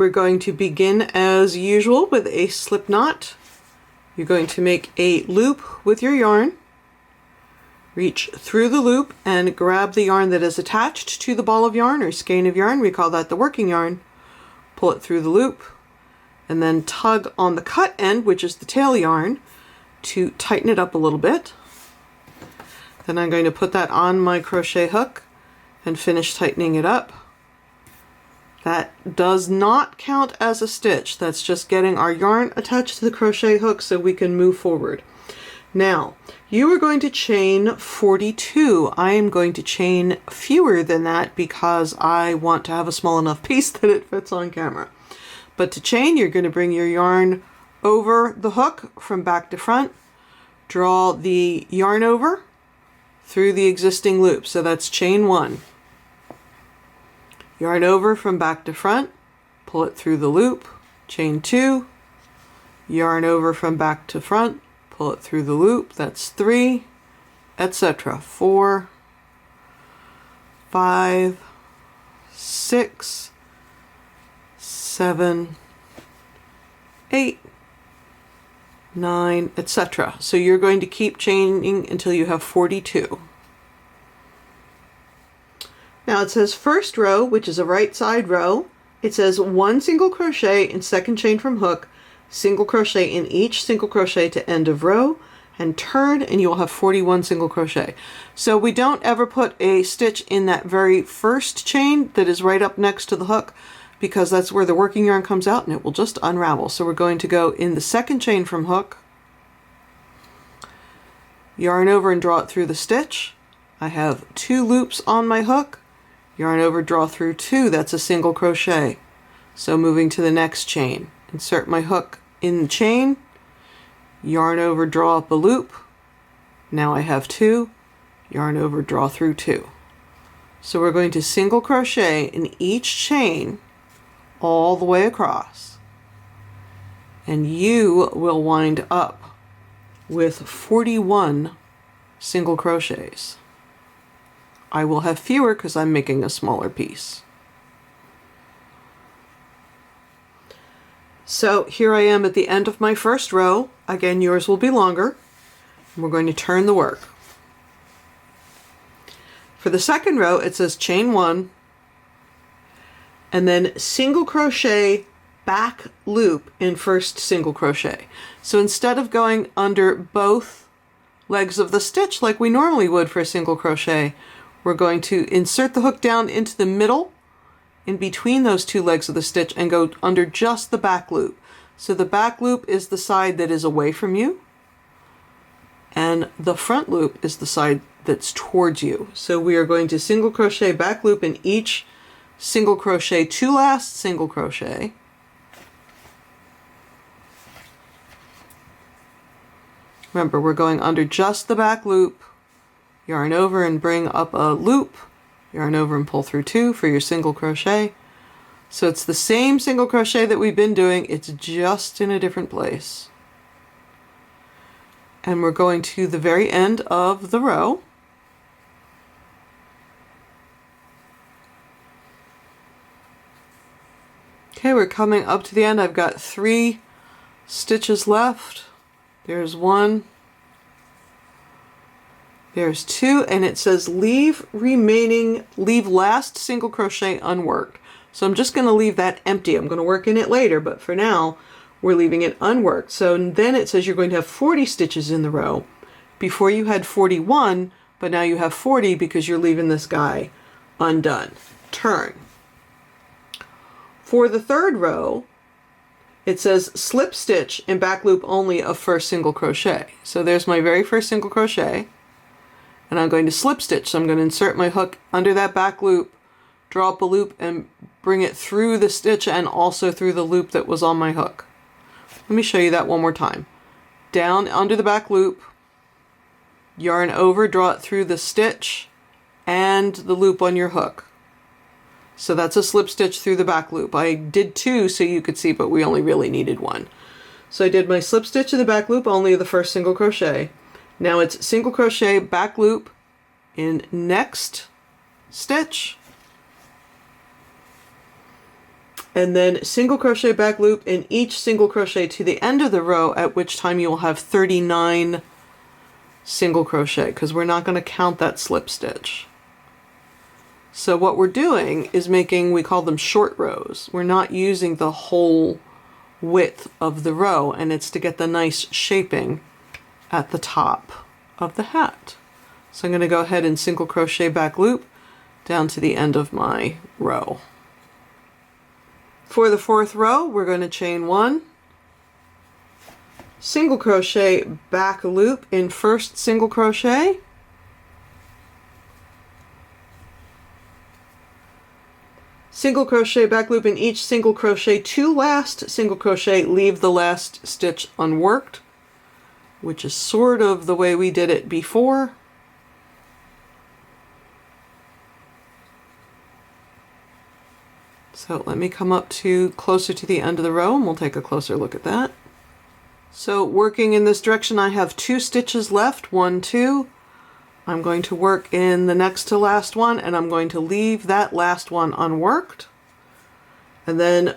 we're going to begin as usual with a slip knot. You're going to make a loop with your yarn, reach through the loop and grab the yarn that is attached to the ball of yarn or skein of yarn. We call that the working yarn. Pull it through the loop and then tug on the cut end, which is the tail yarn, to tighten it up a little bit. Then I'm going to put that on my crochet hook and finish tightening it up. That does not count as a stitch. That's just getting our yarn attached to the crochet hook so we can move forward. Now, you are going to chain 42. I am going to chain fewer than that because I want to have a small enough piece that it fits on camera. But to chain, you're going to bring your yarn over the hook from back to front, draw the yarn over through the existing loop. So that's chain 1. Yarn over from back to front, pull it through the loop, chain 2, yarn over from back to front, pull it through the loop, that's 3, etc. 4, 5, 6, 7, 8, 9, etc. So you're going to keep chaining until you have 42. Now it says first row, which is a right side row. It says 1 single crochet in second chain from hook, single crochet in each single crochet to end of row, and turn, and you'll have 41 single crochet. So we don't ever put a stitch in that very first chain that is right up next to the hook, because that's where the working yarn comes out and it will just unravel. So we're going to go in the second chain from hook, yarn over and draw it through the stitch. I have 2 loops on my hook. Yarn over, draw through 2, that's a single crochet. So moving to the next chain, insert my hook in the chain, yarn over, draw up a loop. Now I have 2, yarn over, draw through 2. So we're going to single crochet in each chain all the way across. And you will wind up with 41 single crochets. I will have fewer because I'm making a smaller piece. So here I am at the end of my first row. Again, yours will be longer. We're going to turn the work. For the second row, it says chain 1, and then single crochet back loop in first single crochet. So instead of going under both legs of the stitch like we normally would for a single crochet, we're going to insert the hook down into the middle in between those 2 legs of the stitch and go under just the back loop. So the back loop is the side that is away from you, and the front loop is the side that's towards you. So we are going to single crochet back loop in each single crochet to last single crochet. Remember, we're going under just the back loop, yarn over and bring up a loop, yarn over and pull through 2 for your single crochet. So it's the same single crochet that we've been doing, it's just in a different place. And we're going to the very end of the row. Okay, we're coming up to the end. I've got 3 stitches left. There's 1. There's 2, and it says leave last single crochet unworked. So I'm just going to leave that empty. I'm going to work in it later, but for now we're leaving it unworked. So then it says you're going to have 40 stitches in the row. Before you had 41, but now you have 40 because you're leaving this guy undone. Turn. For the third row, it says slip stitch in back loop only of first single crochet. So there's my very first single crochet. And I'm going to slip stitch. So I'm going to insert my hook under that back loop, draw up a loop, and bring it through the stitch and also through the loop that was on my hook. Let me show you that one more time. Down under the back loop, yarn over, draw it through the stitch and the loop on your hook. So that's a slip stitch through the back loop. I did 2 so you could see, but we only really needed 1. So I did my slip stitch in the back loop only of the first single crochet. Now it's single crochet back loop in next stitch, and then single crochet back loop in each single crochet to the end of the row, at which time you will have 39 single crochet, because we're not going to count that slip stitch. So what we're doing is making, we call them short rows. We're not using the whole width of the row, and it's to get the nice shaping at the top of the hat. So I'm going to go ahead and single crochet back loop down to the end of my row. For the fourth row, we're going to chain 1, single crochet back loop in first single crochet, single crochet back loop in each single crochet to last single crochet, leave the last stitch unworked, which is sort of the way we did it before. So let me come up to closer to the end of the row and we'll take a closer look at that. So working in this direction, I have 2 stitches left, 1, 2. I'm going to work in the next to last one, and I'm going to leave that last one unworked, and then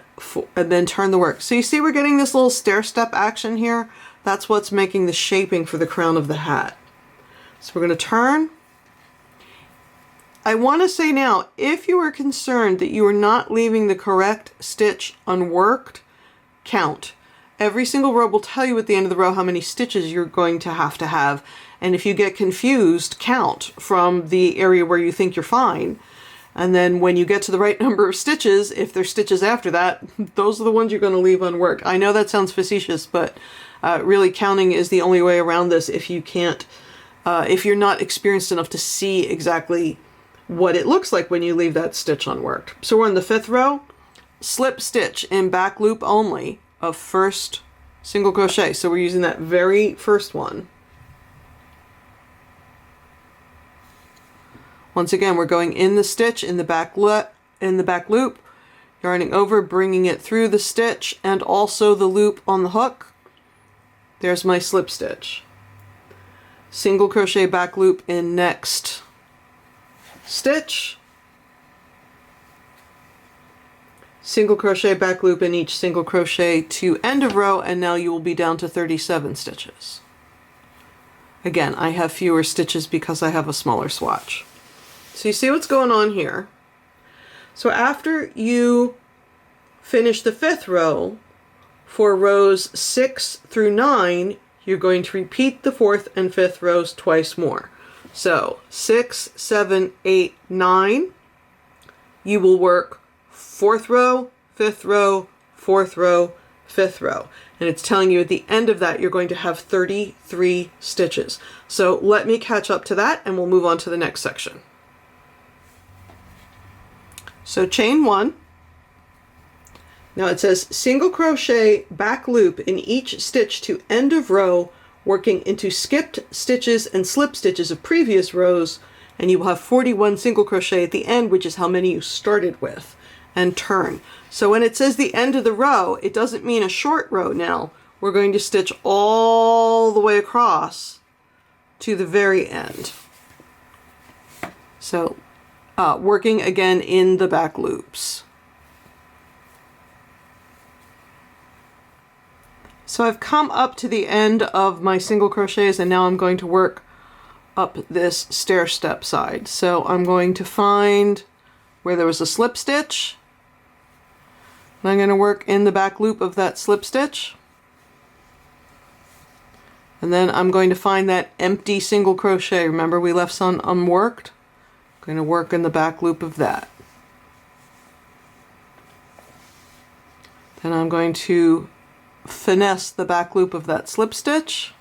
turn the work. So you see we're getting this little stair step action here. That's what's making the shaping for the crown of the hat. So we're going to turn. I want to say now, if you are concerned that you are not leaving the correct stitch unworked, count. Every single row will tell you at the end of the row how many stitches you're going to have. And if you get confused, count from the area where you think you're fine. And then when you get to the right number of stitches, if there's stitches after that, those are the ones you're going to leave unworked. I know that sounds facetious, but really counting is the only way around this if you can't, if you're not experienced enough to see exactly what it looks like when you leave that stitch unworked. So we're in the 5th row, slip stitch in back loop only of first single crochet. So we're using that very first one. Once again, we're going in the stitch in the back loop, yarning over, bringing it through the stitch and also the loop on the hook. There's my slip stitch. Single crochet back loop in next stitch, single crochet back loop in each single crochet to end of row, and now you will be down to 37 stitches. Again, I have fewer stitches because I have a smaller swatch. So you see what's going on here. So after you finish the 5th row, for rows 6 through 9, you're going to repeat the 4th and 5th rows twice more. So 6, 7, 8, 9, you will work 4th row, 5th row, 4th row, 5th row. And it's telling you at the end of that you're going to have 33 stitches. So let me catch up to that and we'll move on to the next section. So chain 1. Now it says single crochet back loop in each stitch to end of row, working into skipped stitches and slip stitches of previous rows, and you will have 41 single crochet at the end, which is how many you started with, and turn. So when it says the end of the row, it doesn't mean a short row now. We're going to stitch all the way across to the very end. So working again in the back loops. So I've come up to the end of my single crochets, and now I'm going to work up this stair step side. So I'm going to find where there was a slip stitch, and I'm going to work in the back loop of that slip stitch, and then I'm going to find that empty single crochet. Remember we left some unworked? I'm going to work in the back loop of that. Then I'm going to finesse the back loop of that slip stitch,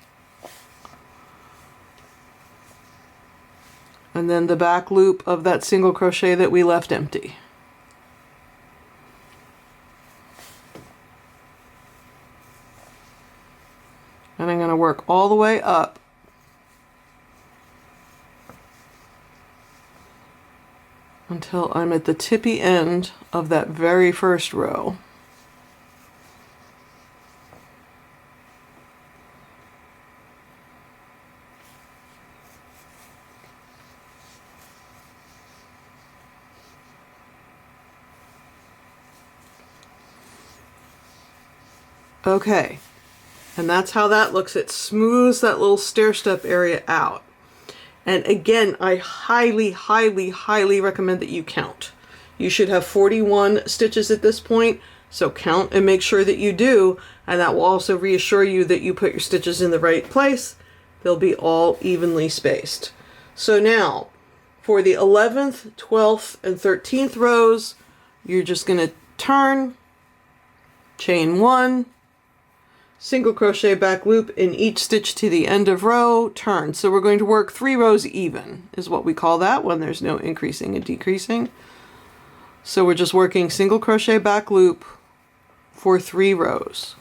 and then the back loop of that single crochet that we left empty. And I'm going to work all the way up until I'm at the tippy end of that very first row. Okay, and that's how that looks. It smooths that little stair step area out. And again, I highly, highly, highly recommend that you count. You should have 41 stitches at this point, so count and make sure that you do, and that will also reassure you that you put your stitches in the right place. They'll be all evenly spaced. So now, for the 11th, 12th, and 13th rows, you're just going to turn, chain 1, single crochet back loop in each stitch to the end of row, turn. So we're going to work 3 rows even, is what we call that when there's no increasing and decreasing. So we're just working single crochet back loop for 3 rows.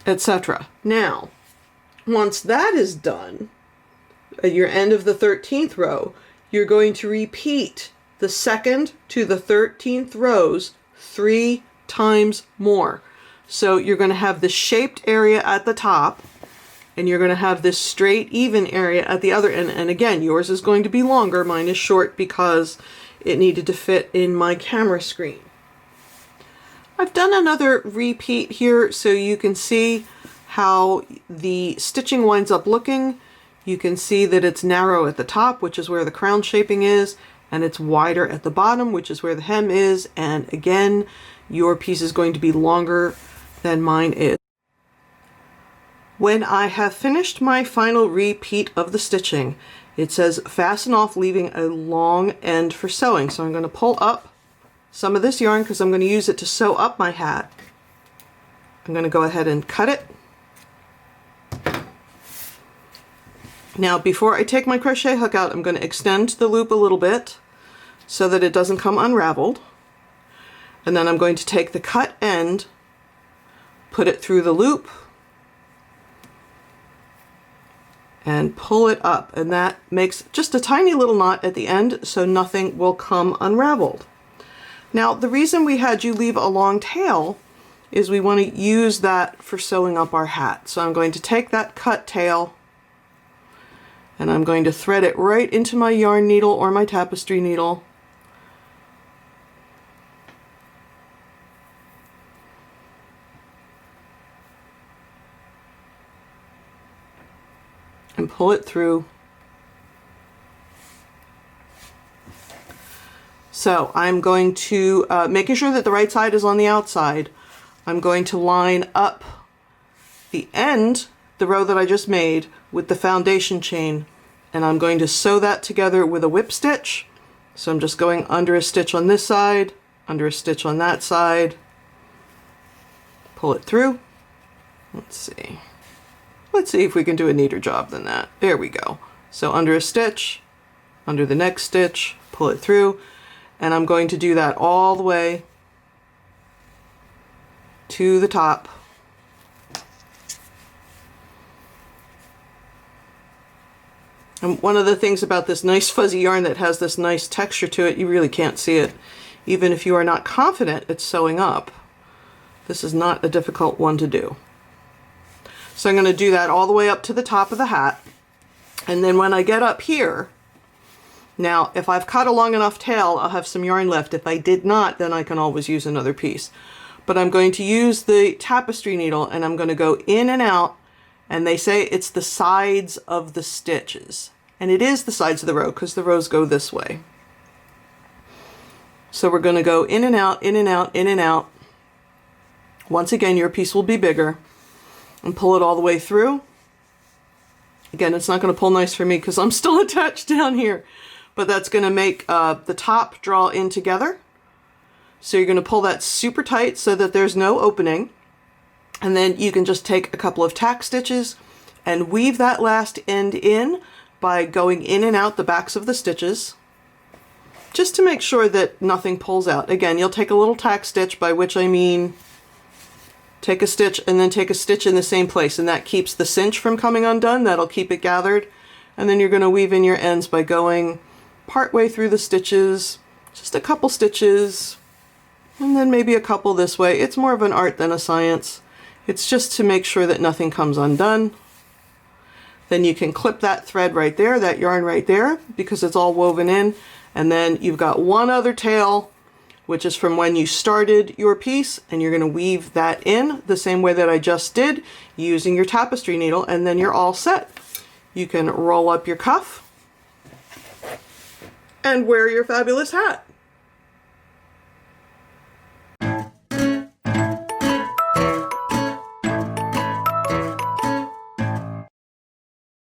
Etc. Now, once that is done, at your end of the 13th row, you're going to repeat the 2nd to the 13th rows 3 times more. So you're going to have the shaped area at the top, and you're going to have this straight, even area at the other end. And again, yours is going to be longer. Mine is short because it needed to fit in my camera screen. I've done another repeat here so you can see how the stitching winds up looking. You can see that it's narrow at the top, which is where the crown shaping is, and it's wider at the bottom, which is where the hem is. And again, your piece is going to be longer than mine is. When I have finished my final repeat of the stitching, it says fasten off, leaving a long end for sewing. So I'm going to pull up some of this yarn because I'm going to use it to sew up my hat. I'm going to go ahead and cut it. Now, before I take my crochet hook out, I'm going to extend the loop a little bit so that it doesn't come unraveled. And then I'm going to take the cut end, put it through the loop, and pull it up. And that makes just a tiny little knot at the end so nothing will come unraveled. Now, the reason we had you leave a long tail is we want to use that for sewing up our hat. So I'm going to take that cut tail and I'm going to thread it right into my yarn needle or my tapestry needle. And pull it through. So I'm going to, making sure that the right side is on the outside, I'm going to line up the end, the row that I just made, with the foundation chain, and I'm going to sew that together with a whip stitch. So I'm just going under a stitch on this side, under a stitch on that side, pull it through. Let's see if we can do a neater job than that. There we go. So under a stitch, under the next stitch, pull it through, and I'm going to do that all the way to the top. And one of the things about this nice fuzzy yarn that has this nice texture to it, you really can't see it. Even if you are not confident it's sewing up, this is not a difficult one to do. So I'm going to do that all the way up to the top of the hat. And then when I get up here, now if I've cut a long enough tail, I'll have some yarn left. If I did not, then I can always use another piece. But I'm going to use the tapestry needle and I'm going to go in and out, and they say it's the sides of the stitches. And it is the sides of the row because the rows go this way. So we're going to go in and out, in and out, in and out. Once again, your piece will be bigger, and pull it all the way through. Again, it's not going to pull nice for me because I'm still attached down here, but that's going to make the top draw in together. So you're going to pull that super tight so that there's no opening. And then you can just take a couple of tack stitches and weave that last end in by going in and out the backs of the stitches, just to make sure that nothing pulls out. Again, you'll take a little tack stitch, by which I mean take a stitch and then take a stitch in the same place, and that keeps the cinch from coming undone. That'll keep it gathered. And then you're going to weave in your ends by going part way through the stitches, just a couple stitches, and then maybe a couple this way. It's more of an art than a science. It's just to make sure that nothing comes undone. Then you can clip that thread right there, that yarn right there, because it's all woven in. And then you've got one other tail, which is from when you started your piece, and you're going to weave that in the same way that I just did using your tapestry needle, and then you're all set. You can roll up your cuff and wear your fabulous hat.